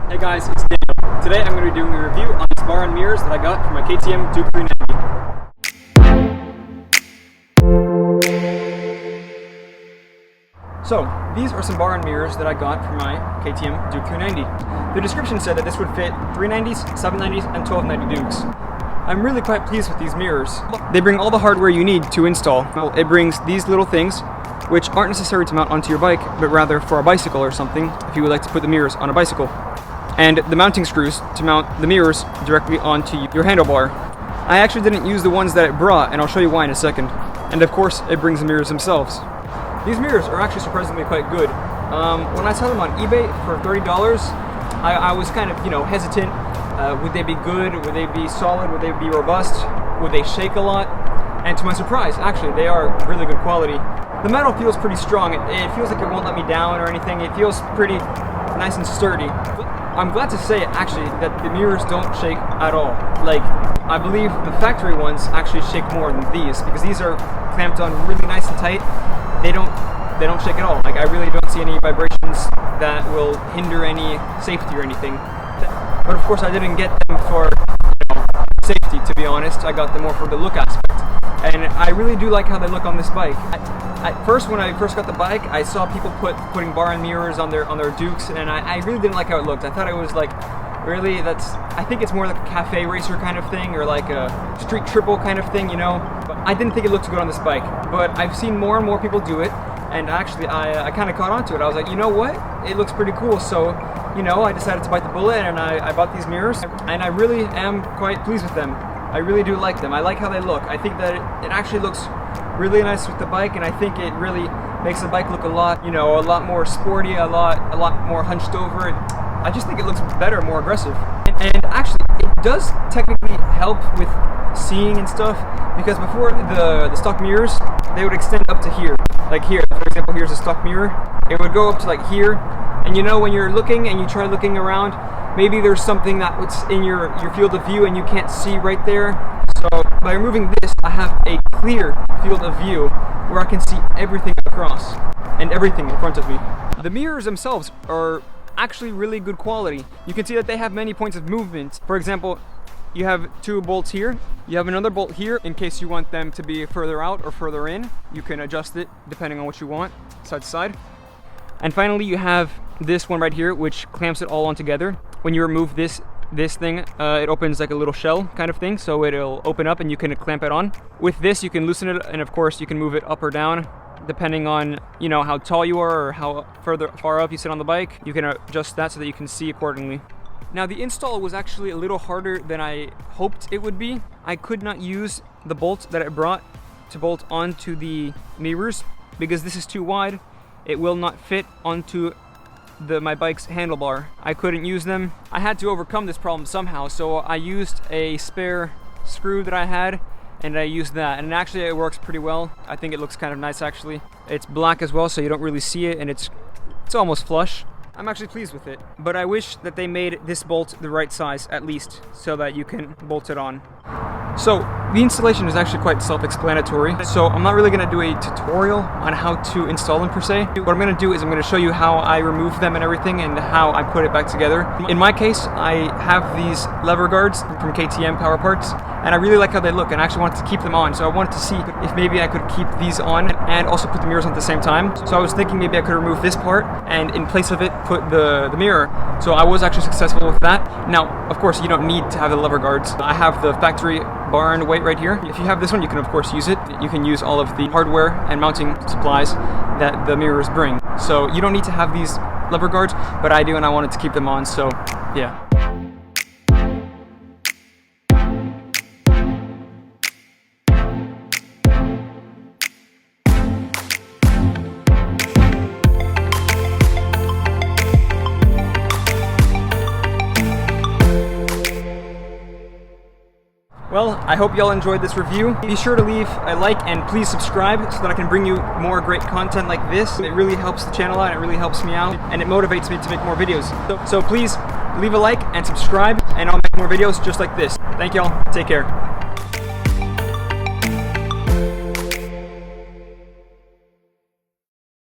Hey guys, it's Daniel. Today I'm going to be doing a review on these bar mirrors that I got from my KTM Duke 390. So, these are some bar mirrors that I got from my KTM Duke 390. The description said that this would fit 390s, 790s, and 1290 Dukes. I'm really quite pleased with these mirrors. They bring all the hardware you need to install. Well, it brings these little things, which aren't necessary to mount onto your bike, but rather for a bicycle or something, if you would like to put the mirrors on a bicycle. And the mounting screws to mount the mirrors directly onto your handlebar. I actually didn't use the ones that it brought, and I'll show you why in a second. And of course, it brings the mirrors themselves. These mirrors are actually surprisingly quite good. When I saw them on eBay for $30, I was kind of, hesitant. Would they be good? Would they be solid? Would they be robust? Would they shake a lot? And to my surprise, actually, they are really good quality. The metal feels pretty strong. It feels like it won't let me down or anything. It feels pretty nice and sturdy. I'm glad to say, actually, that the mirrors don't shake at all. Like, I believe the factory ones actually shake more than these, because these are clamped on really nice and tight. They don't shake at all. Like, I really don't see any vibrations that will hinder any safety or anything. But of course, I didn't get them for safety, to be honest. I got them more for the look aspect. And I really do like how they look on this bike. At first, when I first got the bike, I saw people putting bar and mirrors on their Dukes, and I really didn't like how it looked. I thought it was like, really, I think it's more like a cafe racer kind of thing, or like a street triple kind of thing, But I didn't think it looked good on this bike. But I've seen more and more people do it, and actually I kind of caught on to it. I was like, you know what? It looks pretty cool. So, I decided to bite the bullet, and I bought these mirrors, and I really am quite pleased with them. I really do like them. I like how they look. I think that it actually looks really nice with the bike, and I think it really makes the bike look a lot more sporty, a lot more hunched over. I just think it looks better, more aggressive. And actually, it does technically help with seeing and stuff, because before the stock mirrors, they would extend up to here. Like here, for example, here's a stock mirror. It would go up to like here, and when you're looking and you try looking around, maybe there's something that's in your field of view and you can't see right there. So by removing this, I have a clear field of view where I can see everything across and everything in front of me. The mirrors themselves are actually really good quality. You can see that they have many points of movement. For example, you have two bolts here. You have another bolt here in case you want them to be further out or further in. You can adjust it depending on what you want, side to side. And finally, you have this one right here, which clamps it all on together. When you remove this thing, it opens like a little shell kind of thing, so it'll open up and you can clamp it on. With this, you can loosen it, and of course, you can move it up or down depending on how tall you are or how far up you sit on the bike. You can adjust that so that you can see accordingly. Now, the install was actually a little harder than I hoped it would be. I could not use the bolt that it brought to bolt onto the mirrors because this is too wide. It will not fit onto my bike's handlebar. I couldn't use them. I had to overcome this problem somehow, so I used a spare screw that I had, and I used that, and actually it works pretty well. I think it looks kind of nice, actually. It's black as well, so you don't really see it, and it's almost flush. I'm actually pleased with it, but I wish that they made this bolt the right size at least, so that you can bolt it on. So the installation is actually quite self-explanatory, so I'm not really going to do a tutorial on how to install them per se. What I'm going to do is I'm going to show you how I remove them and everything, and how I put it back together. In my case, I have these lever guards from KTM Power Parts, and I really like how they look, and I actually wanted to keep them on. So I wanted to see if maybe I could keep these on and also put the mirrors on at the same time. So I was thinking maybe I could remove this part and in place of it put the mirror. So I was actually successful with that. Now, of course, you don't need to have the lever guards. I have the factory bar and weight right here. If you have this one, you can of course use it. You can use all of the hardware and mounting supplies that the mirrors bring. So you don't need to have these lever guards, but I do, and I wanted to keep them on, so yeah. Well, I hope y'all enjoyed this review. Be sure to leave a like and please subscribe so that I can bring you more great content like this. It really helps the channel out, it really helps me out, and it motivates me to make more videos. So please leave a like and subscribe, and I'll make more videos just like this. Thank y'all. Take care.